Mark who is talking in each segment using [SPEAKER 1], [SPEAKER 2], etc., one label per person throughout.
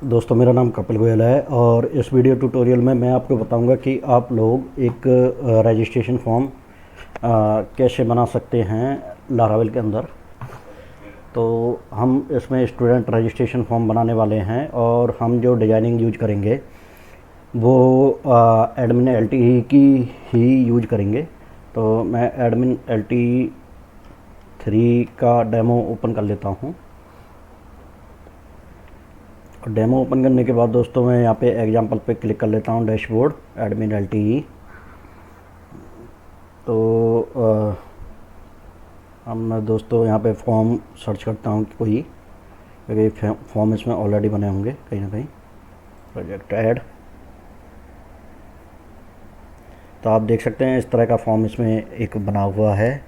[SPEAKER 1] दोस्तों, मेरा नाम कपिल गोयल है और इस वीडियो ट्यूटोरियल में मैं आपको बताऊंगा कि आप लोग एक रजिस्ट्रेशन फॉर्म कैसे बना सकते हैं लारावेल के अंदर। तो हम इसमें स्टूडेंट रजिस्ट्रेशन फॉर्म बनाने वाले हैं और हम जो डिज़ाइनिंग यूज करेंगे वो एडमिन एलटी की ही यूज करेंगे। तो मैं एडमिन एलटी 3 का डेमो ओपन कर लेता हूँ। और डेमो ओपन करने के बाद दोस्तों मैं यहाँ पे एग्जांपल पे क्लिक कर लेता हूँ, डैशबोर्ड एडमिन एलटीई। तो अब मैं दोस्तों यहाँ पे फॉर्म सर्च करता हूँ कोई, क्योंकि फॉर्म इसमें ऑलरेडी बने होंगे कहीं ना कहीं। प्रोजेक्ट ऐड, तो आप देख सकते हैं इस तरह का फॉर्म इसमें एक बना हुआ है।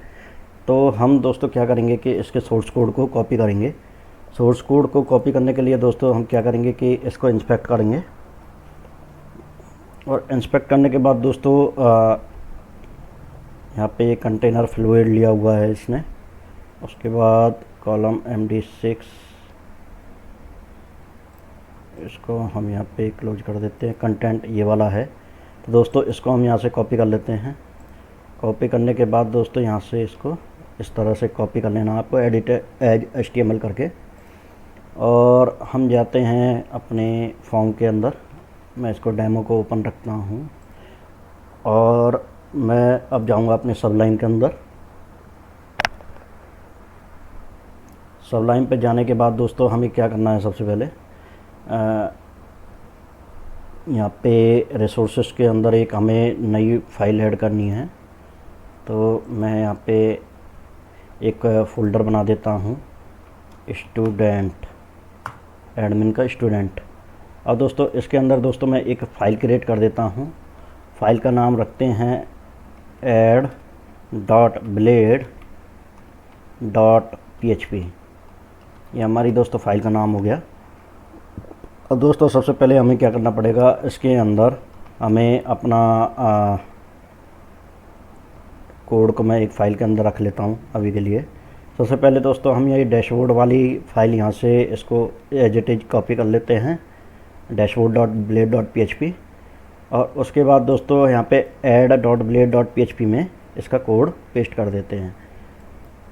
[SPEAKER 1] तो हम दोस्तों क्या करेंगे कि इसके सोर्स कोड को कॉपी करेंगे। सोर्स कोड को कॉपी करने के लिए दोस्तों हम क्या करेंगे कि इसको इंस्पेक्ट करेंगे। और इंस्पेक्ट करने के बाद दोस्तों यहाँ पे ये कंटेनर फ्लूइड लिया हुआ है इसने। उसके बाद कॉलम MD6, इसको हम यहाँ पे क्लोज कर देते हैं। कंटेंट ये वाला है, तो दोस्तों इसको हम यहाँ से कॉपी कर लेते हैं। कॉपी करने के बाद दोस्तों यहाँ से इसको इस तरह से कॉपी कर लेना आपको, एडिट एज HTML करके। और हम जाते हैं अपने फॉर्म के अंदर। मैं इसको डेमो को ओपन रखता हूँ और मैं अब जाऊँगा अपने सबलाइन के अंदर। सबलाइन पे जाने के बाद दोस्तों हमें क्या करना है, सबसे पहले यहाँ पे रिसोर्सेस के अंदर एक हमें नई फाइल ऐड करनी है। तो मैं यहाँ पे एक फ़ोल्डर बना देता हूँ, स्टूडेंट, एडमिन का स्टूडेंट। अब दोस्तों इसके अंदर दोस्तों मैं एक फ़ाइल क्रिएट कर देता हूँ। फ़ाइल का नाम रखते हैं add.blade.php। ये हमारी दोस्तों फ़ाइल का नाम हो गया। अब दोस्तों सबसे पहले हमें क्या करना पड़ेगा, इसके अंदर हमें अपना कोड को मैं एक फ़ाइल के अंदर रख लेता हूँ अभी के लिए। सबसे पहले दोस्तों हम ये डैशबोर्ड वाली फ़ाइल यहाँ से इसको एज इट इज कॉपी कर लेते हैं, dashboard.blade.php। और उसके बाद दोस्तों यहाँ पे add.blade.php में इसका कोड पेस्ट कर देते हैं।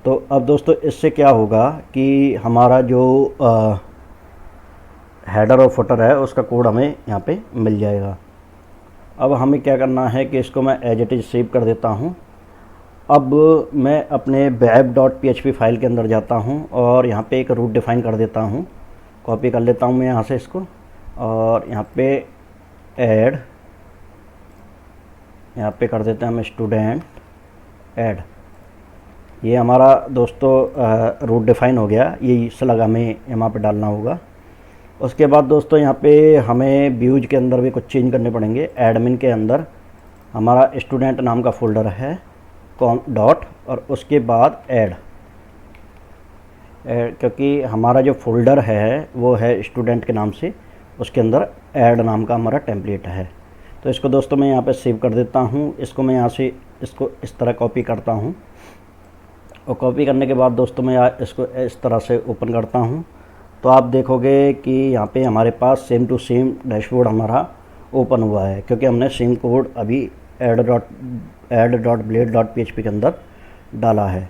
[SPEAKER 1] तो अब दोस्तों इससे क्या होगा कि हमारा जो हेडर और फुटर है उसका कोड हमें यहाँ पे मिल जाएगा। अब हमें क्या करना है कि इसको मैं एज इट इज सेव कर देता हूँ। अब मैं अपने web.php फाइल के अंदर जाता हूँ और यहाँ पे एक रूट डिफ़ाइन कर देता हूँ। कॉपी कर लेता हूँ मैं यहाँ से इसको, और यहाँ पे ऐड, यहाँ पे कर देते हैं हम स्टूडेंट ऐड। ये हमारा दोस्तों रूट डिफ़ाइन हो गया। ये स्लग हमें यहाँ पे डालना होगा। उसके बाद दोस्तों यहाँ पे हमें व्यूज के अंदर भी कुछ चेंज करने पड़ेंगे। एडमिन के अंदर हमारा स्टूडेंट नाम का फ़ोल्डर है, डॉट, और उसके बाद ऐड, क्योंकि हमारा जो फ़ोल्डर है वो है स्टूडेंट के नाम से, उसके अंदर ऐड नाम का हमारा टेम्पलेट है। तो इसको दोस्तों मैं यहाँ पे सेव कर देता हूँ। इसको मैं यहाँ से इसको इस तरह कॉपी करता हूँ, और कॉपी करने के बाद दोस्तों मैं इसको इस तरह से ओपन करता हूँ। तो आप देखोगे कि यहाँ पे हमारे पास सेम टू सेम डैशबोर्ड हमारा ओपन हुआ है, क्योंकि हमने सेम कोड अभी add.blade.php के अंदर डाला है।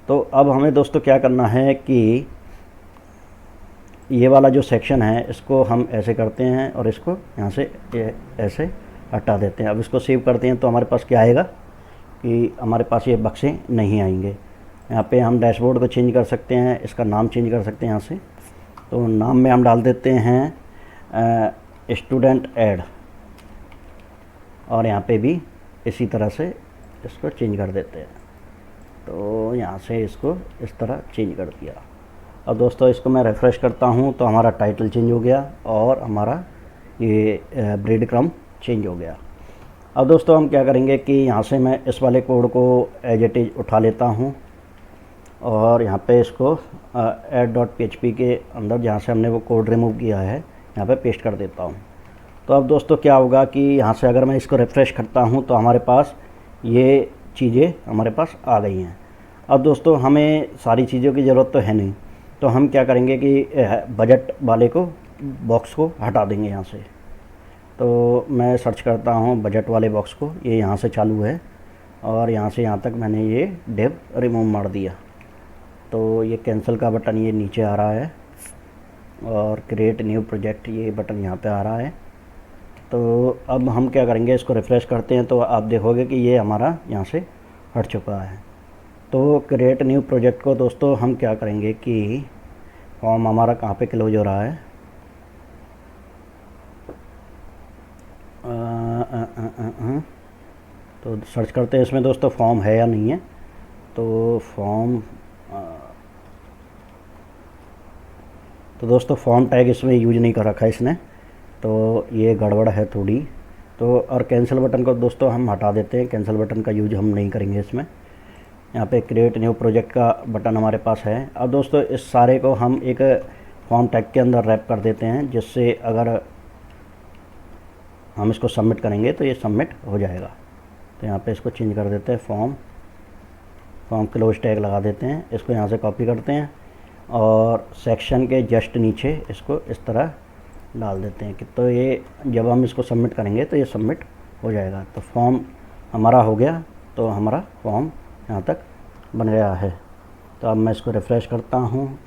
[SPEAKER 1] तो अब हमें दोस्तों क्या करना है कि ये वाला जो सेक्शन है इसको हम ऐसे करते हैं और इसको यहाँ से ऐसे हटा देते हैं। अब इसको सेव करते हैं तो हमारे पास क्या आएगा कि हमारे पास ये बक्से नहीं आएंगे। यहाँ पे हम डैशबोर्ड को चेंज कर सकते हैं, इसका नाम चेंज कर सकते हैं यहाँ से। तो नाम में हम डाल देते हैं स्टूडेंट ऐड, और यहाँ पे भी इसी तरह से इसको चेंज कर देते हैं। तो यहाँ से इसको इस तरह चेंज कर दिया। अब दोस्तों इसको मैं रिफ़्रेश करता हूँ तो हमारा टाइटल चेंज हो गया और हमारा ये ब्रेड क्रम्ब चेंज हो गया। अब दोस्तों हम क्या करेंगे कि यहाँ से मैं इस वाले कोड को एज इट इज उठा लेता हूँ और यहाँ पे इसको add.php के अंदर जहाँ से हमने वो कोड रिमूव किया है यहाँ पे पेस्ट कर देता हूँ। तो अब दोस्तों क्या होगा कि यहाँ से अगर मैं इसको रिफ़्रेश करता हूँ तो हमारे पास ये चीज़ें हमारे पास आ गई हैं। अब दोस्तों हमें सारी चीज़ों की ज़रूरत तो है नहीं, तो हम क्या करेंगे कि बजट वाले को बॉक्स को हटा देंगे यहाँ से। तो मैं सर्च करता हूँ बजट वाले बॉक्स को, ये यहाँ से चालू है और यहाँ से यहाँ तक मैंने ये डिव रिमूव मार दिया। तो ये कैंसिल का बटन ये नीचे आ रहा है और क्रिएट न्यू प्रोजेक्ट ये बटन यहाँ पे आ रहा है। तो अब हम क्या करेंगे, इसको रिफ़्रेश करते हैं तो आप देखोगे कि ये हमारा यहाँ से हट चुका है। तो क्रिएट न्यू प्रोजेक्ट को दोस्तों हम क्या करेंगे कि फॉर्म हमारा कहाँ पे क्लोज हो रहा है, तो सर्च करते हैं इसमें दोस्तों फॉर्म है या नहीं है। तो फॉर्म तो दोस्तों फॉर्म टैग इसमें यूज नहीं कर रखा है इसने, तो ये गड़बड़ है थोड़ी। तो और कैंसिल बटन को दोस्तों हम हटा देते हैं, कैंसिल बटन का यूज हम नहीं करेंगे इसमें। यहाँ पे क्रिएट न्यू प्रोजेक्ट का बटन हमारे पास है। अब दोस्तों इस सारे को हम एक फॉर्म टैग के अंदर रैप कर देते हैं, जिससे अगर हम इसको सबमिट करेंगे तो ये सबमिट हो जाएगा। तो यहाँ पे इसको चेंज कर देते हैं, फॉर्म क्लोज टैग लगा देते हैं। इसको यहाँ से कॉपी करते हैं और सेक्शन के जस्ट नीचे इसको इस तरह डाल देते हैं कि तो ये जब हम इसको सबमिट करेंगे तो ये सबमिट हो जाएगा। तो फॉर्म हमारा हो गया, तो हमारा फॉर्म यहाँ तक बन गया है। तो अब मैं इसको रिफ़्रेश करता हूँ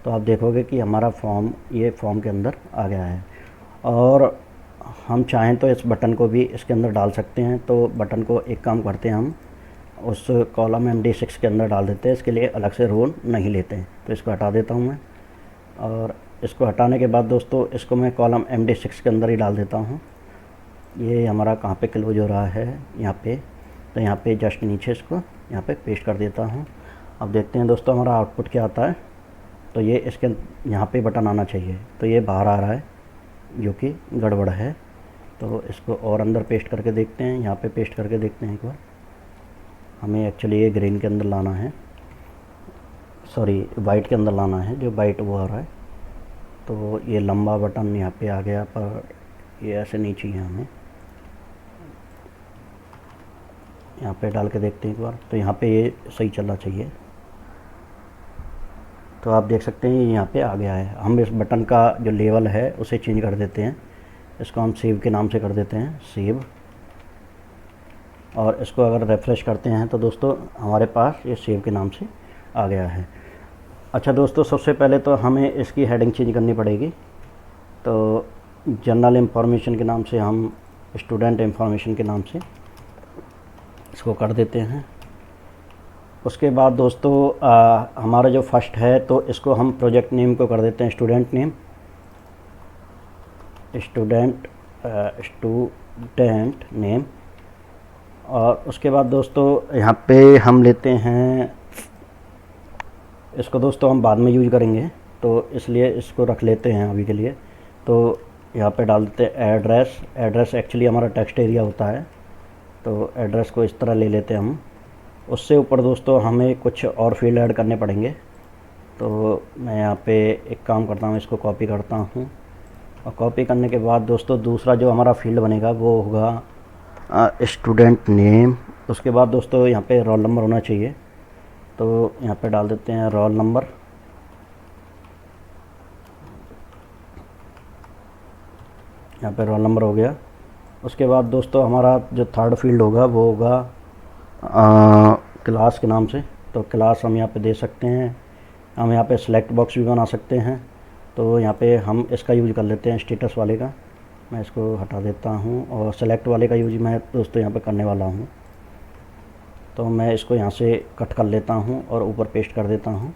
[SPEAKER 1] तो आप देखोगे कि हमारा फॉर्म ये फॉर्म के अंदर आ गया है। और हम चाहें तो इस बटन को भी इसके अंदर डाल सकते हैं। तो बटन को एक काम करते हैं, हम उस कॉलम MD6 के अंदर डाल देते हैं, इसके लिए अलग से रोल नहीं लेते हैं। तो इसको हटा देता हूँ मैं, और इसको हटाने के बाद दोस्तों इसको मैं कॉलम MD6 के अंदर ही डाल देता हूँ। ये हमारा कहाँ पे क्लोज हो रहा है, यहाँ पे। तो यहाँ पे जस्ट नीचे इसको यहाँ पे पेस्ट कर देता हूँ। अब देखते हैं दोस्तों हमारा आउटपुट क्या आता है। तो ये इसके यहाँ पे बटन आना चाहिए, तो ये बाहर आ रहा है जो कि गड़बड़ है। तो इसको और अंदर पेस्ट करके देखते हैं, यहाँ पे पेस्ट करके देखते हैं एक बार। हमें एक्चुअली ये ग्रीन के अंदर लाना है, सॉरी वाइट के अंदर लाना है, जो वाइट वो आ रहा है। तो ये लंबा बटन यहाँ पे आ गया, पर ये ऐसे नहीं चाहिए हमें। यहाँ पे डाल के देखते हैं एक बार, तो यहाँ पे ये सही चलना चाहिए। तो आप देख सकते हैं यहाँ पे आ गया है। हम इस बटन का जो लेवल है उसे चेंज कर देते हैं, इसको हम सेव के नाम से कर देते हैं, सेव। और इसको अगर रिफ़्रेश करते हैं तो दोस्तों हमारे पास ये सेव के नाम से आ गया है। अच्छा दोस्तों, सबसे पहले तो हमें इसकी हेडिंग चेंज करनी पड़ेगी। तो जनरल इंफॉर्मेशन के नाम से हम स्टूडेंट इंफॉर्मेशन के नाम से इसको कर देते हैं। उसके बाद दोस्तों हमारा जो फर्स्ट है तो इसको हम प्रोजेक्ट नेम को कर देते हैं स्टूडेंट नेम। और उसके बाद दोस्तों यहाँ पे हम लेते हैं, इसको दोस्तों हम बाद में यूज करेंगे तो इसलिए इसको रख लेते हैं अभी के लिए। तो यहाँ पे डाल देते हैं एड्रेस एक्चुअली हमारा टेक्स्ट एरिया होता है, तो एड्रेस को इस तरह ले लेते हैं हम। उससे ऊपर दोस्तों हमें कुछ और फील्ड ऐड करने पड़ेंगे। तो मैं यहाँ पे एक काम करता हूँ, इसको कॉपी करता हूँ। और कॉपी करने के बाद दोस्तों दूसरा जो हमारा फील्ड बनेगा वो होगा स्टूडेंट नेम। उसके बाद दोस्तों यहाँ पे रोल नंबर होना चाहिए, तो यहाँ पे डाल देते हैं रोल नंबर। यहाँ पे रोल नंबर हो गया। उसके बाद दोस्तों हमारा जो थर्ड फील्ड होगा वो होगा क्लास के नाम से। तो क्लास हम यहाँ पे दे सकते हैं, हम यहाँ पे सिलेक्ट बॉक्स भी बना सकते हैं। तो यहाँ पे हम इसका यूज कर लेते हैं स्टेटस वाले का, मैं इसको हटा देता हूँ। और सेलेक्ट वाले का यूज मैं दोस्तों यहाँ पे करने वाला हूँ, तो मैं इसको यहाँ से कट कर लेता हूँ और ऊपर पेस्ट कर देता हूँ।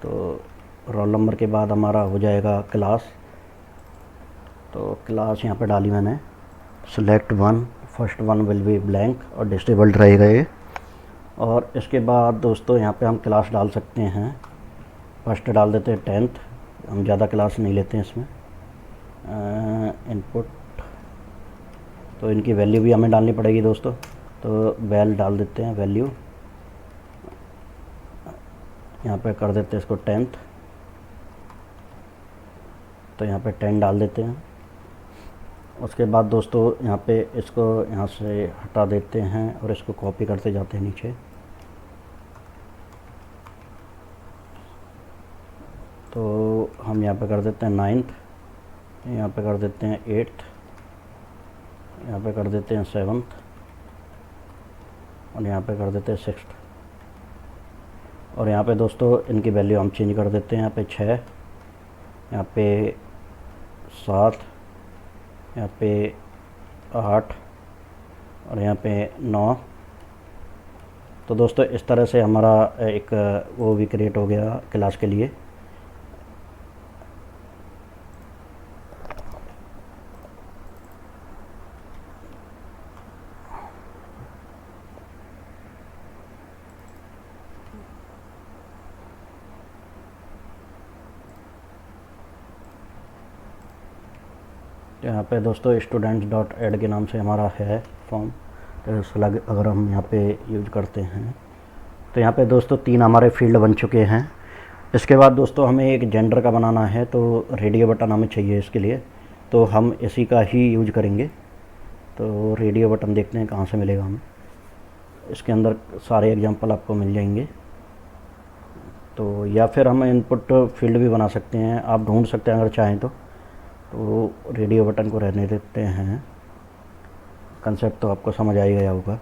[SPEAKER 1] तो रोल नंबर के बाद हमारा हो जाएगा क्लास। तो क्लास यहाँ पे डाली मैंने, select one, first one will be blank और डिसेबल्ड रहेगा ये। और इसके बाद दोस्तों यहाँ पे हम क्लास डाल सकते हैं। फर्स्ट डाल देते हैं 10th, हम ज़्यादा क्लास नहीं लेते हैं इसमें। इनपुट, तो इनकी वैल्यू भी हमें डालनी पड़ेगी दोस्तों। तो वैल डाल देते हैं, वैल्यू यहाँ पे कर देते हैं इसको 10th। तो यहाँ पे 10 डाल देते हैं। उसके बाद दोस्तों यहाँ पे इसको यहाँ से हटा देते हैं और इसको कॉपी करते जाते हैं नीचे। तो हम यहाँ पे कर देते हैं 9th यहाँ पे कर देते हैं 8th, यहाँ पे कर देते हैं 7th और यहाँ पे कर देते हैं 6th। और यहाँ पे दोस्तों इनकी वैल्यू हम चेंज कर देते हैं। यहाँ पे 6, यहाँ पे 7, यहाँ पे 8 और यहाँ पे 9। तो दोस्तों इस तरह से हमारा एक वो भी क्रिएट हो गया क्लास के लिए। तो यहाँ पे दोस्तों स्टूडेंट्स डॉट ऐड के नाम से हमारा है फॉर्म। तो इसको अगर हम यहाँ पे यूज करते हैं तो यहाँ पे दोस्तों 3 हमारे फील्ड बन चुके हैं। इसके बाद दोस्तों हमें एक जेंडर का बनाना है, तो रेडियो बटन हमें चाहिए इसके लिए, तो हम इसी का ही यूज करेंगे। तो रेडियो बटन देखते हैं कहाँ से मिलेगा हमें। इसके अंदर सारे एग्जांपल आपको मिल जाएंगे। तो या फिर हम इनपुट फील्ड भी बना सकते हैं, आप ढूंढ सकते हैं अगर चाहें तो रेडियो बटन को रहने देते हैं। कंसेप्ट तो आपको समझ आ ही गया होगा।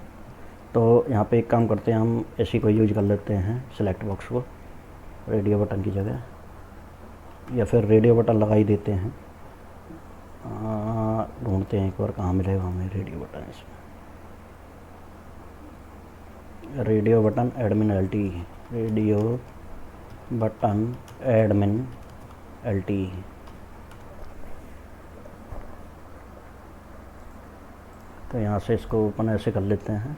[SPEAKER 1] तो यहाँ पे एक काम करते हैं, हम इसी को यूज कर लेते हैं, सेलेक्ट बॉक्स को रेडियो बटन की जगह, या फिर रेडियो बटन लगा ही देते हैं। ढूंढते हैं एक बार कहाँ मिलेगा हमें रेडियो बटन। इसमें radio button admin LT, radio button admin LT। तो यहाँ से इसको ओपन ऐसे कर लेते हैं।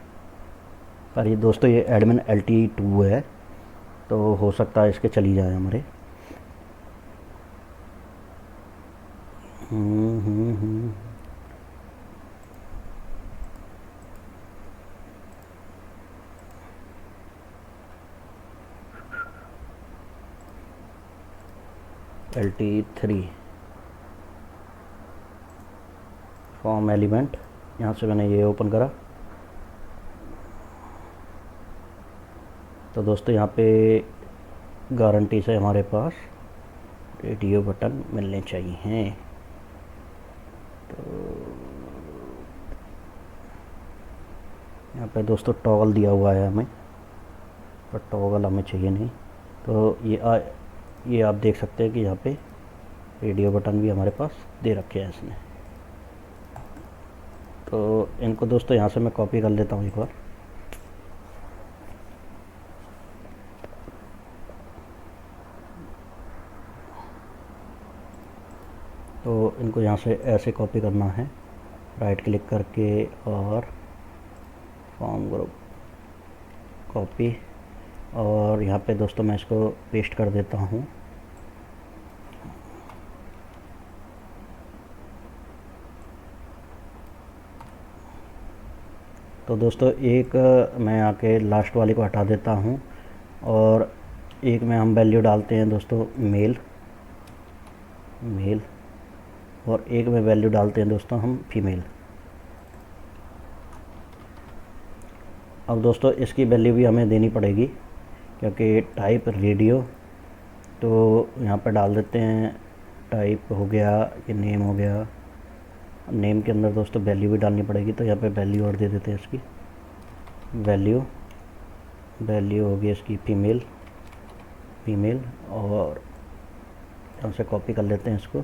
[SPEAKER 1] पर ये दोस्तों ये एडमिन LT2 है, तो हो सकता है इसके चली जाए हमारे। LT3 फॉर्म एलिमेंट, यहाँ से मैंने ये ओपन करा। तो दोस्तों यहाँ पे गारंटी से हमारे पास रेडियो बटन मिलने चाहिए। तो यहाँ पे दोस्तों टॉगल दिया हुआ है हमें, पर टॉगल हमें चाहिए नहीं। तो ये आप देख सकते हैं कि यहाँ पे रेडियो बटन भी हमारे पास दे रखे हैं इसने। तो इनको दोस्तों यहाँ से मैं कॉपी कर लेता हूँ एक बार। तो इनको यहाँ से ऐसे कॉपी करना है, राइट क्लिक करके और फॉर्म ग्रुप कॉपी, और यहाँ पे दोस्तों मैं इसको पेस्ट कर देता हूँ। तो दोस्तों एक मैं आके लास्ट वाले को हटा देता हूँ, और एक में हम वैल्यू डालते हैं दोस्तों मेल, और एक में वैल्यू डालते हैं दोस्तों हम फीमेल। अब दोस्तों इसकी वैल्यू भी हमें देनी पड़ेगी, क्योंकि टाइप रेडियो, तो यहाँ पर डाल देते हैं टाइप हो गया, ये नेम हो गया। नेम के अंदर दोस्तों वैल्यू भी डालनी पड़ेगी, तो यहाँ पे वैल्यू और दे देते हैं इसकी। वैल्यू होगी इसकी फीमेल, और यहाँ से कॉपी कर लेते हैं इसको।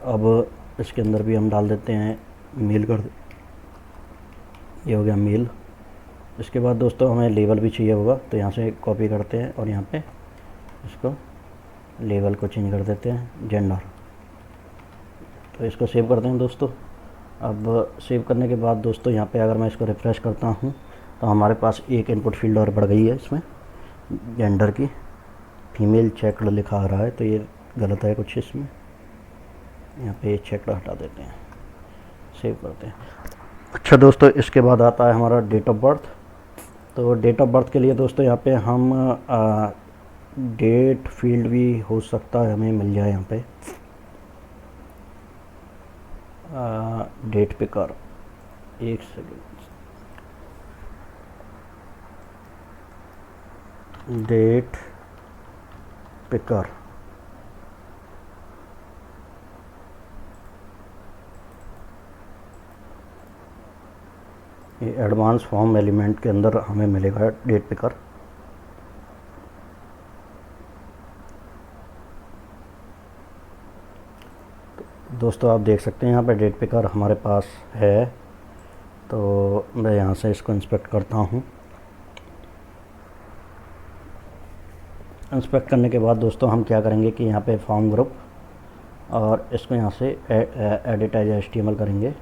[SPEAKER 1] अब इसके अंदर भी हम डाल देते हैं मेल कर, ये हो गया मेल। इसके बाद दोस्तों हमें लेबल भी चाहिए होगा, तो यहाँ से कॉपी करते हैं और यहाँ पे इसको लेबल को चेंज कर देते हैं जेंडर। तो इसको सेव करते हैं दोस्तों। अब सेव करने के बाद दोस्तों यहाँ पे अगर मैं इसको रिफ़्रेश करता हूँ तो हमारे पास एक इनपुट फील्ड और बढ़ गई है इसमें, जेंडर की। फीमेल चेक्ड लिखा आ रहा है, तो ये गलत है कुछ इसमें। यहाँ पे चेक्ड हटा देते हैं, सेव करते हैं। अच्छा दोस्तों, इसके बाद आता है हमारा डेट ऑफ बर्थ। तो डेट ऑफ बर्थ के लिए दोस्तों यहाँ पे हम डेट फील्ड भी हो सकता है हमें मिल जाए यहाँ पे। डेट पिकर, एक सेकेंड, डेट पिकर। ये एडवांस फॉर्म एलिमेंट के अंदर हमें मिलेगा डेट पिकर। दोस्तों आप देख सकते हैं यहाँ पे डेट पिकर हमारे पास है। तो मैं यहाँ से इसको इंस्पेक्ट करता हूँ। इंस्पेक्ट करने के बाद दोस्तों हम क्या करेंगे कि यहाँ पे फॉर्म ग्रुप और इसको यहाँ से एडिट एज HTML करेंगे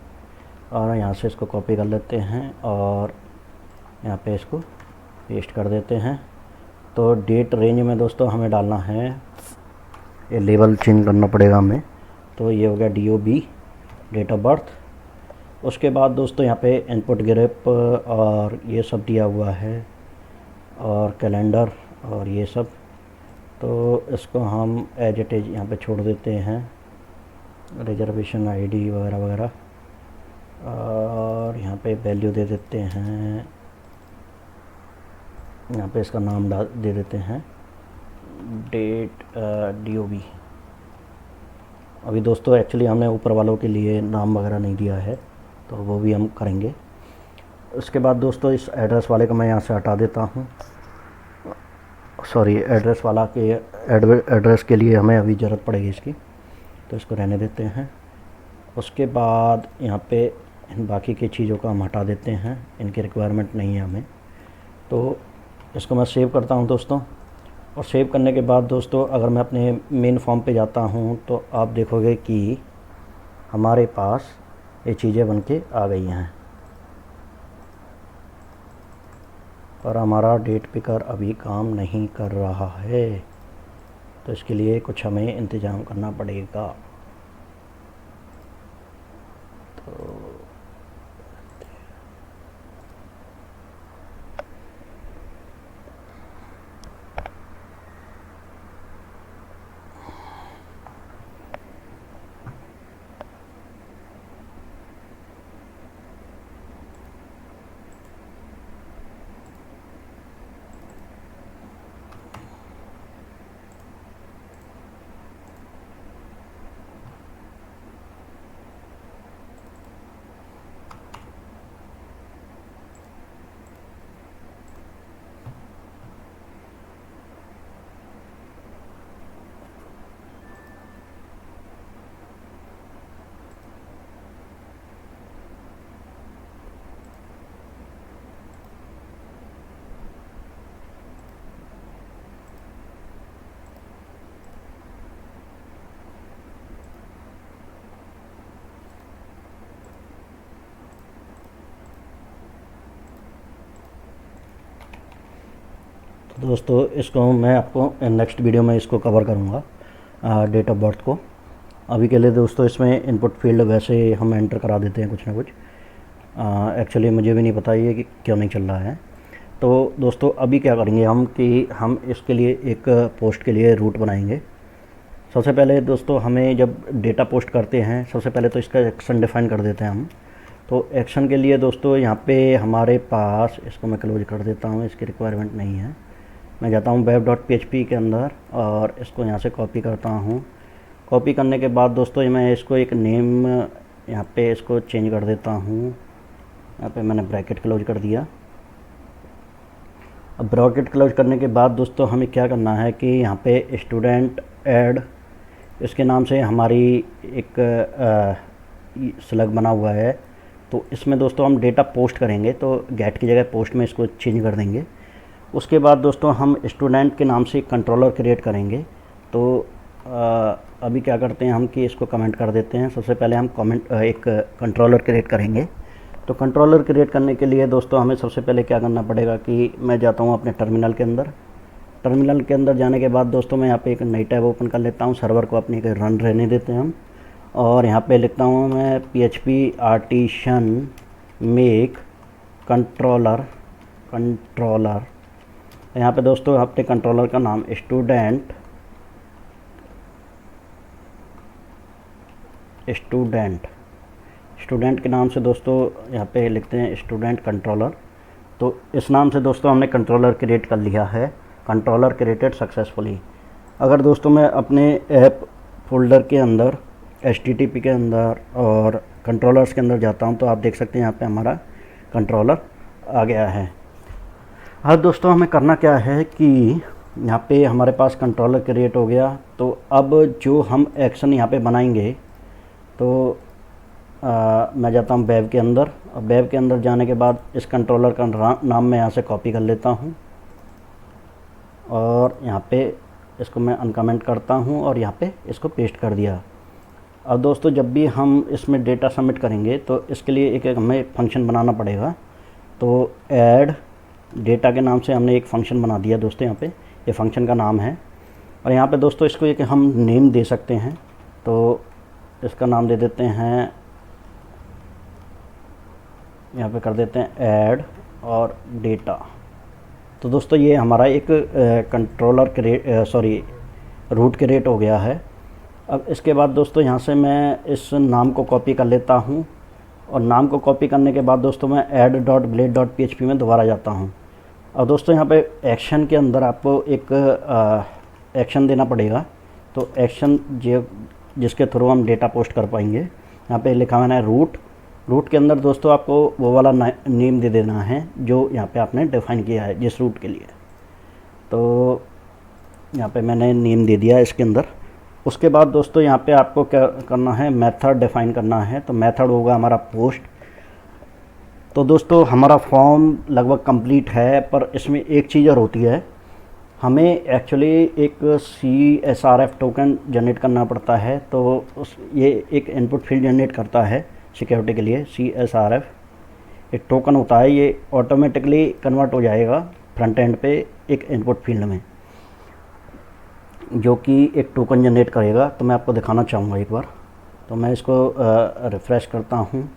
[SPEAKER 1] और यहाँ से इसको कॉपी कर लेते हैं और यहाँ पे इसको पेस्ट कर देते हैं। तो डेट रेंज में दोस्तों हमें डालना है, ये लेबल चेंज करना पड़ेगा हमें। तो ये हो गया DOB, डेट ऑफ बर्थ। उसके बाद दोस्तों यहाँ पे इनपुट ग्रुप और ये सब दिया हुआ है और कैलेंडर और ये सब। तो इसको हम एज इट इज यहाँ पे छोड़ देते हैं, रिजर्वेशन ID वगैरह वगैरह। और यहाँ पे वैल्यू दे देते हैं, यहाँ पे इसका नाम दे देते हैं डेट DOB। अभी दोस्तों एक्चुअली हमने ऊपर वालों के लिए नाम वगैरह नहीं दिया है, तो वो भी हम करेंगे। उसके बाद दोस्तों इस एड्रेस वाले को मैं यहाँ से हटा देता हूँ। सॉरी, एड्रेस वाला के एड्रेस के लिए हमें अभी ज़रूरत पड़ेगी इसकी, तो इसको रहने देते हैं। उसके बाद यहाँ पे इन बाकी की चीज़ों को हम हटा देते हैं, इनकी रिक्वायरमेंट नहीं है हमें। तो इसको मैं सेव करता हूँ दोस्तों। और सेव करने के बाद दोस्तों अगर मैं अपने मेन फॉर्म पे जाता हूँ तो आप देखोगे कि हमारे पास ये चीज़ें बनके आ गई हैं और हमारा डेट पिकर अभी काम नहीं कर रहा है। तो इसके लिए कुछ हमें इंतज़ाम करना पड़ेगा। तो दोस्तों इसको मैं आपको नेक्स्ट वीडियो में इसको कवर करूँगा डेट ऑफ बर्थ को। अभी के लिए दोस्तों इसमें इनपुट फील्ड वैसे हम एंटर करा देते हैं कुछ ना कुछ। एक्चुअली मुझे भी नहीं पता ये कि क्यों नहीं चल रहा है। तो दोस्तों अभी क्या करेंगे हम कि हम इसके लिए एक पोस्ट के लिए रूट बनाएंगे। सबसे पहले दोस्तों हमें जब डेटा पोस्ट करते हैं सबसे पहले तो इसका एक्शन डिफ़ाइन कर देते हैं हम। तो एक्शन के लिए दोस्तों यहाँ पे हमारे पास, इसको मैं क्लोज कर देता हूँ, इसकी रिक्वायरमेंट नहीं है। मैं जाता हूँ web.php के अंदर और इसको यहाँ से कॉपी करता हूँ। कॉपी करने के बाद दोस्तों मैं इसको एक नेम यहाँ पे इसको चेंज कर देता हूँ। यहाँ पे मैंने ब्रैकेट क्लोज कर दिया। अब ब्रैकेट क्लोज करने के बाद दोस्तों हमें क्या करना है कि यहाँ पे स्टूडेंट ऐड, इसके नाम से हमारी एक स्लग बना हुआ है। तो इसमें दोस्तों हम डेटा पोस्ट करेंगे, तो गेट की जगह पोस्ट में इसको चेंज कर देंगे। उसके बाद दोस्तों हम स्टूडेंट के नाम से कंट्रोलर क्रिएट करेंगे। तो अभी क्या करते हैं हम कि इसको कमेंट कर देते हैं। सबसे पहले हम एक कंट्रोलर क्रिएट करेंगे। तो कंट्रोलर क्रिएट करने के लिए दोस्तों हमें सबसे पहले क्या करना पड़ेगा कि मैं जाता हूँ अपने टर्मिनल के अंदर। टर्मिनल के अंदर जाने के बाद दोस्तों मैं यहाँ पे एक नई टैब ओपन कर लेता हूँ। सर्वर को अपने रन रहने देते हैं हम, और यहाँ पे लिखता हूँ मैं PHP आर्टिसन मेक कंट्रोलर। यहाँ पे दोस्तों अपने कंट्रोलर का नाम स्टूडेंट के नाम से दोस्तों यहाँ पे लिखते हैं स्टूडेंट कंट्रोलर। तो इस नाम से दोस्तों हमने कंट्रोलर क्रिएट कर लिया है, कंट्रोलर क्रिएटेड सक्सेसफुली। अगर दोस्तों मैं अपने ऐप फोल्डर के अंदर HTTP के अंदर और कंट्रोलर्स के अंदर जाता हूँ तो आप देख सकते हैं यहाँ पे हमारा कंट्रोलर आ गया है। हाँ दोस्तों, हमें करना क्या है कि यहाँ पे हमारे पास कंट्रोलर क्रिएट हो गया। तो अब जो हम एक्शन यहाँ पे बनाएंगे, तो मैं जाता हूँ वेब के अंदर। और वेब के अंदर जाने के बाद इस कंट्रोलर का नाम मैं यहाँ से कॉपी कर लेता हूँ और यहाँ पे इसको मैं अनकमेंट करता हूँ और यहाँ पे इसको पेस्ट कर दिया। अब दोस्तों, जब भी हम इसमें डेटा सबमिट करेंगे तो इसके लिए एक हमें फंक्शन बनाना पड़ेगा। तो ऐड डेटा के नाम से हमने एक फ़ंक्शन बना दिया दोस्तों। यहाँ पे ये फंक्शन का नाम है और यहाँ पे दोस्तों इसको एक हम नेम दे सकते हैं। तो इसका नाम दे देते हैं, यहाँ पे कर देते हैं ऐड और डेटा। तो दोस्तों ये हमारा एक कंट्रोलर रूट क्रिएट हो गया है। अब इसके बाद दोस्तों यहाँ से मैं इस नाम को कॉपी कर लेता हूँ और नाम को कॉपी करने के बाद दोस्तों मैं add.blade.php में दोबारा जाता हूँ। और दोस्तों यहाँ पे एक्शन के अंदर आपको एक एक्शन देना पड़ेगा। तो एक्शन जिसके थ्रू हम डेटा पोस्ट कर पाएंगे, यहाँ पे लिखा हुआ है रूट के अंदर दोस्तों आपको वो वाला नेम दे देना है जो यहाँ पे आपने डिफ़ाइन किया है जिस रूट के लिए। तो यहाँ पे मैंने नेम दे दिया इसके अंदर। उसके बाद दोस्तों यहाँ पे आपको क्या करना है, मेथड डिफ़ाइन करना है। तो मेथड होगा हमारा पोस्ट। तो दोस्तों हमारा फॉर्म लगभग कंप्लीट है, पर इसमें एक चीज़ और होती है, हमें एक्चुअली एक CSRF टोकन जनरेट करना पड़ता है। तो ये एक इनपुट फील्ड जनरेट करता है सिक्योरिटी के लिए। CSRF एक टोकन होता है, ये ऑटोमेटिकली कन्वर्ट हो जाएगा फ्रंट एंड पे एक इनपुट फील्ड में, जो कि एक टोकन जनरेट करेगा। तो मैं आपको दिखाना चाहूँगा एक बार। तो मैं इसको रिफ़्रेश करता हूँ।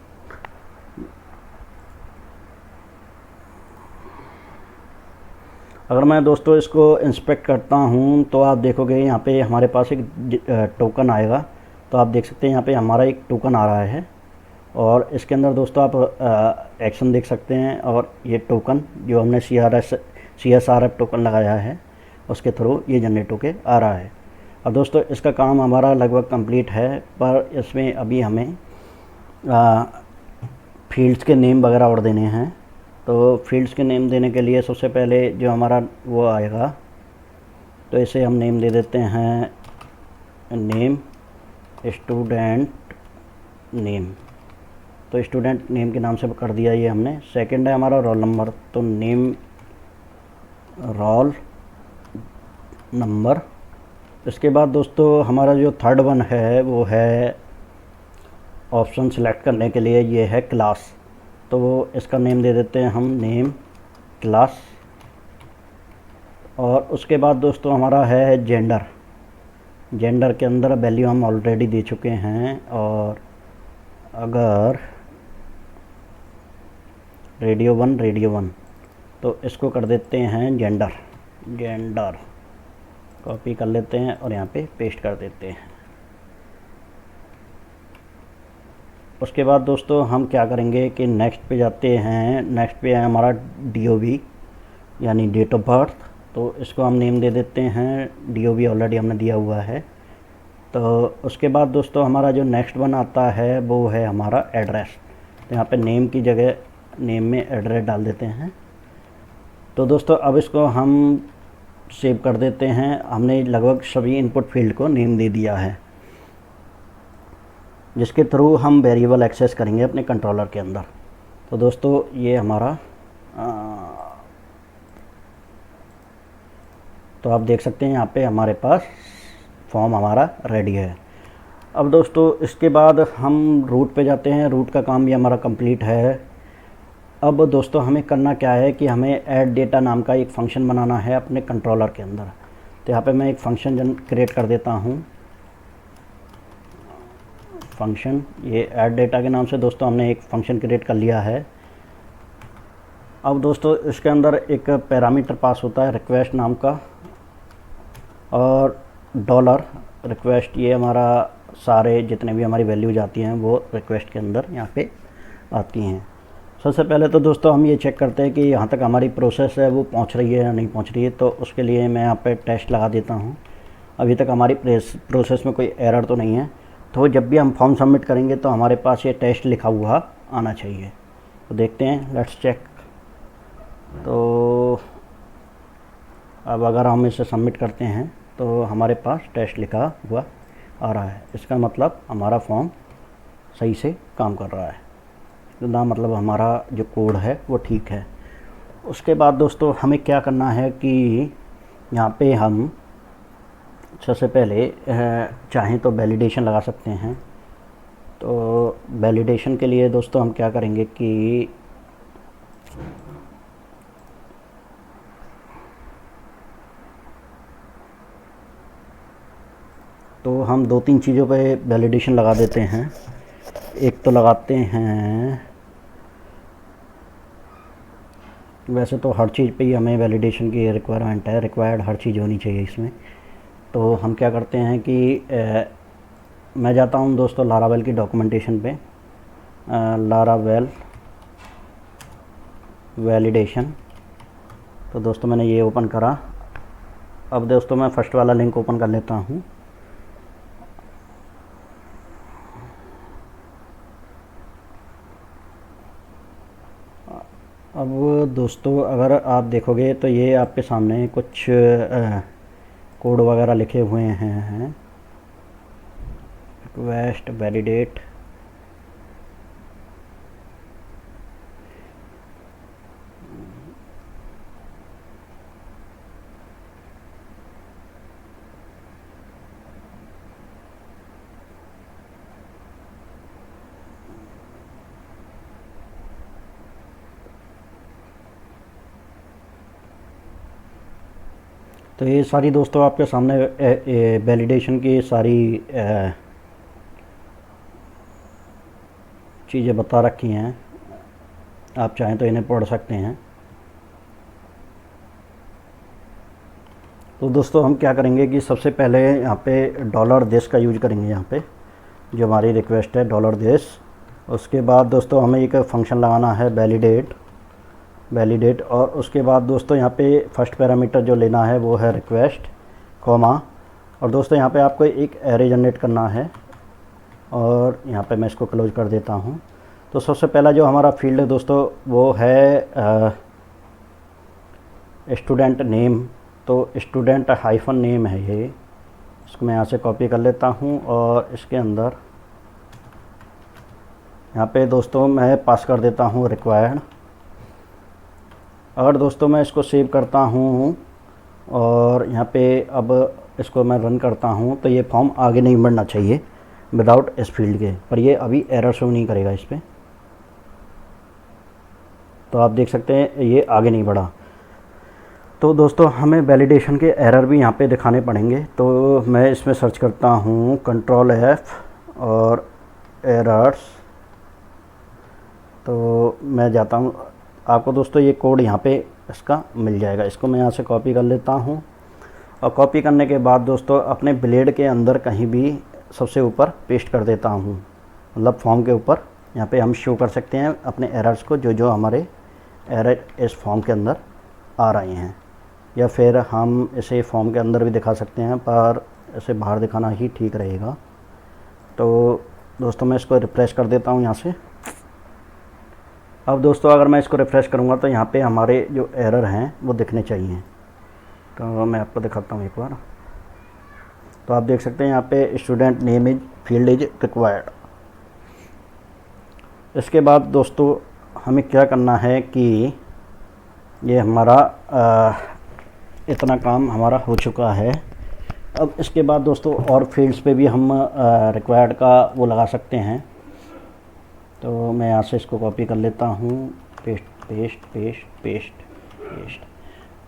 [SPEAKER 1] अगर मैं दोस्तों इसको इंस्पेक्ट करता हूँ तो आप देखोगे यहाँ पे हमारे पास एक टोकन आएगा। तो आप देख सकते हैं यहाँ पे हमारा एक टोकन आ रहा है और इसके अंदर दोस्तों आप एक्शन देख सकते हैं। और ये टोकन जो हमने CSRF टोकन लगाया है उसके थ्रू ये जनरेट होके आ रहा है। और दोस्तों इसका काम हमारा लगभग कंप्लीट है, पर इसमें अभी हमें फील्ड्स के नेम वगैरह और देने हैं। तो फील्ड्स के नेम देने के लिए सबसे पहले जो हमारा वो आएगा, तो इसे हम नेम दे देते हैं नेम स्टूडेंट नेम। तो स्टूडेंट नेम के नाम से कर दिया ये हमने। सेकंड है हमारा रोल नंबर, तो नेम रोल नंबर। इसके बाद दोस्तों हमारा जो थर्ड वन है वो है ऑप्शन सेलेक्ट करने के लिए, ये है क्लास। तो इसका नेम दे देते हैं हम नेम क्लास। और उसके बाद दोस्तों हमारा है जेंडर के अंदर वैल्यू हम ऑलरेडी दे चुके हैं। और अगर रेडियो वन तो इसको कर देते हैं जेंडर कॉपी कर लेते हैं और यहाँ पे पेस्ट कर देते हैं। उसके बाद दोस्तों हम क्या करेंगे कि नेक्स्ट पे जाते हैं। नेक्स्ट पे है हमारा DOB यानी डेट ऑफ बर्थ। तो इसको हम नेम दे देते हैं DOB, ऑलरेडी हमने दिया हुआ है। तो उसके बाद दोस्तों हमारा जो नेक्स्ट वन आता है वो है हमारा एड्रेस। तो यहाँ पे नेम की जगह नेम में एड्रेस डाल देते हैं। तो दोस्तों अब इसको हम सेव कर देते हैं। हमने लगभग सभी इनपुट फील्ड को नेम दे दिया है, जिसके थ्रू हम वेरिएबल एक्सेस करेंगे अपने कंट्रोलर के अंदर। तो दोस्तों ये हमारा तो आप देख सकते हैं यहाँ पे हमारे पास फॉर्म हमारा रेडी है। अब दोस्तों इसके बाद हम रूट पे जाते हैं। रूट का काम भी हमारा कंप्लीट है। अब दोस्तों हमें करना क्या है कि हमें ऐड डेटा नाम का एक फ़ंक्शन बनाना है अपने कंट्रोलर के अंदर। तो यहाँ पे मैं एक फ़ंक्शन क्रिएट कर देता हूँ। फंक्शन, ये ऐड डेटा के नाम से दोस्तों हमने एक फ़ंक्शन क्रिएट कर लिया है। अब दोस्तों इसके अंदर एक पैरामीटर पास होता है रिक्वेस्ट नाम का, और डॉलर रिक्वेस्ट, ये हमारा सारे जितने भी हमारी वैल्यूज आती हैं वो रिक्वेस्ट के अंदर यहाँ पे आती हैं। सबसे पहले तो दोस्तों हम ये चेक करते हैं कि यहाँ तक हमारी प्रोसेस है वो पहुँच रही है या नहीं पहुँच रही है। तो उसके लिए मैं यहाँ पे टेस्ट लगा देता हूँ। अभी तक हमारी प्रोसेस में कोई एरर तो नहीं है। तो जब भी हम फॉर्म सबमिट करेंगे तो हमारे पास ये टेस्ट लिखा हुआ आना चाहिए। तो देखते हैं, लेट्स चेक। तो अब अगर हम इसे सबमिट करते हैं तो हमारे पास टेस्ट लिखा हुआ आ रहा है। इसका मतलब हमारा फॉर्म सही से काम कर रहा है, तो ना मतलब हमारा जो कोड है वो ठीक है। उसके बाद दोस्तों हमें क्या करना है कि यहाँ पे हम सबसे पहले चाहें तो वैलिडेशन लगा सकते हैं। तो वैलिडेशन के लिए दोस्तों हम क्या करेंगे कि तो हम 2-3 चीज़ों पे वैलिडेशन लगा देते हैं। एक तो लगाते हैं, वैसे तो हर चीज़ पे ही हमें वैलिडेशन की रिक्वायरमेंट है, रिक्वायर्ड हर चीज़ होनी चाहिए इसमें। तो हम क्या करते हैं कि मैं जाता हूँ दोस्तों लारावेल की डॉक्यूमेंटेशन पे, लारावेल वैलिडेशन। तो दोस्तों मैंने ये ओपन करा। अब दोस्तों मैं फ़र्स्ट वाला लिंक ओपन कर लेता हूँ। अब दोस्तों अगर आप देखोगे तो ये आपके सामने कुछ कोड वगैरह लिखे हुए हैं, रिक्वेस्ट वैलिडेट। तो ये सारी दोस्तों आपके सामने वैलिडेशन की सारी चीज़ें बता रखी हैं, आप चाहें तो इन्हें पढ़ सकते हैं। तो दोस्तों हम क्या करेंगे कि सबसे पहले यहाँ पे डॉलर देश का यूज करेंगे, यहाँ पे जो हमारी रिक्वेस्ट है डॉलर देश। उसके बाद दोस्तों हमें एक फंक्शन लगाना है वैलिडेट, और उसके बाद दोस्तों यहाँ पे फर्स्ट पैरामीटर जो लेना है वो है रिक्वेस्ट कॉमा, और दोस्तों यहाँ पे आपको एक एरे जनरेट करना है, और यहाँ पे मैं इसको क्लोज कर देता हूँ। तो सबसे पहला जो हमारा फील्ड है दोस्तों वो है स्टूडेंट नेम। तो स्टूडेंट हाइफन नेम है ये, इसको मैं यहाँ से कॉपी कर लेता हूँ, और इसके अंदर यहाँ पे दोस्तों मैं पास कर देता हूँ रिक्वायर्ड। अगर दोस्तों मैं इसको सेव करता हूँ और यहाँ पे अब इसको मैं रन करता हूँ तो ये फॉर्म आगे नहीं बढ़ना चाहिए विदाउट इस फील्ड के, पर ये अभी एरर शो नहीं करेगा इस पर। तो आप देख सकते हैं ये आगे नहीं बढ़ा। तो दोस्तों हमें वैलिडेशन के एरर भी यहाँ पे दिखाने पड़ेंगे। तो मैं इसमें सर्च करता हूँ कंट्रोल F और एरर्स। तो मैं जाता हूँ, आपको दोस्तों ये कोड यहाँ पे इसका मिल जाएगा। इसको मैं यहाँ से कॉपी कर लेता हूँ, और कॉपी करने के बाद दोस्तों अपने ब्लेड के अंदर कहीं भी सबसे ऊपर पेस्ट कर देता हूँ, मतलब फॉर्म के ऊपर। यहाँ पे हम शो कर सकते हैं अपने एरर्स को, जो जो हमारे एरर इस फॉर्म के अंदर आ रहे हैं, या फिर हम इसे फॉर्म के अंदर भी दिखा सकते हैं, पर इसे बाहर दिखाना ही ठीक रहेगा। तो दोस्तों मैं इसको रिफ्रेश कर देता हूँ यहाँ से। अब दोस्तों अगर मैं इसको रिफ़्रेश करूँगा तो यहाँ पे हमारे जो एरर हैं वो दिखने चाहिए। तो मैं आपको दिखाता हूँ एक बार। तो आप देख सकते हैं यहाँ पे student name is field is required. इसके बाद दोस्तों हमें क्या करना है कि ये हमारा इतना काम हमारा हो चुका है। अब इसके बाद दोस्तों और फील्ड्स पे भी हम रिक्वायर्ड का वो लगा सकते हैं। तो मैं यहाँ से इसको कॉपी कर लेता हूँ, paste paste paste paste paste.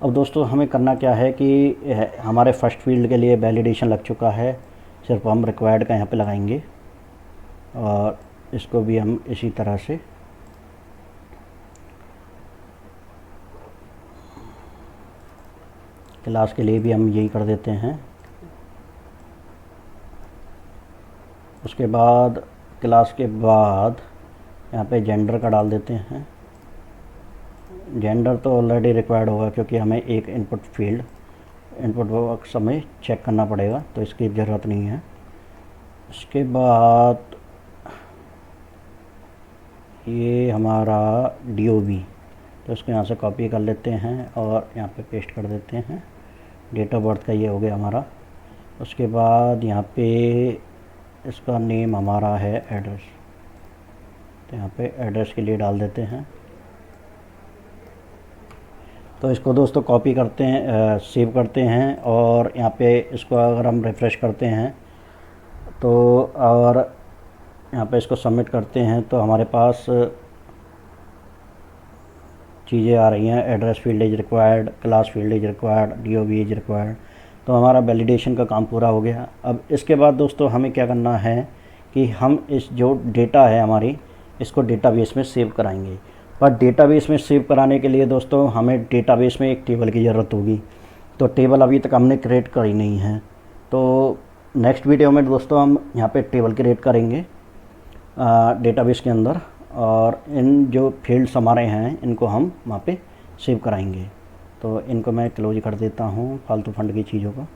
[SPEAKER 1] अब दोस्तों हमें करना क्या है कि हमारे फर्स्ट फील्ड के लिए वैलिडेशन लग चुका है, सिर्फ हम रिक्वायर्ड का यहाँ पे लगाएंगे, और इसको भी हम इसी तरह से क्लास के लिए भी हम यही कर देते हैं। उसके बाद क्लास के बाद यहाँ पे जेंडर का डाल देते हैं। जेंडर तो ऑलरेडी रिक्वायर्ड होगा क्योंकि हमें एक इनपुट बॉक्स हमें चेक करना पड़ेगा, तो इसकी ज़रूरत नहीं है। इसके बाद ये हमारा DOB, तो इसको यहाँ से कॉपी कर लेते हैं और यहाँ पे पेस्ट कर देते हैं। डेट ऑफ बर्थ का ये हो गया हमारा। उसके बाद यहाँ पे इसका नेम हमारा है एड्रेस, तो यहाँ पे एड्रेस के लिए डाल देते हैं। तो इसको दोस्तों कॉपी करते हैं, सेव करते हैं, और यहाँ पे इसको अगर हम रिफ़्रेश करते हैं तो, और यहाँ पे इसको सबमिट करते हैं तो हमारे पास चीज़ें आ रही हैं। Address field is required, class field is required, DOB is required. तो हमारा वैलिडेशन का काम पूरा हो गया। अब इसके बाद दोस्तों हमें क्या करना है कि हम इस जो डेटा है हमारी, इसको डेटाबेस में सेव कराएंगे। पर डेटाबेस में सेव कराने के लिए दोस्तों हमें डेटाबेस में एक टेबल की ज़रूरत होगी। तो टेबल अभी तक हमने क्रिएट करी नहीं है, तो नेक्स्ट वीडियो में दोस्तों हम यहाँ पे टेबल क्रिएट करेंगे डेटाबेस के अंदर, और इन जो फील्ड्स हमारे हैं इनको हम वहाँ पे सेव कराएंगे। तो इनको मैं क्लोज कर देता हूँ, फालतू फंड की चीज़ों को।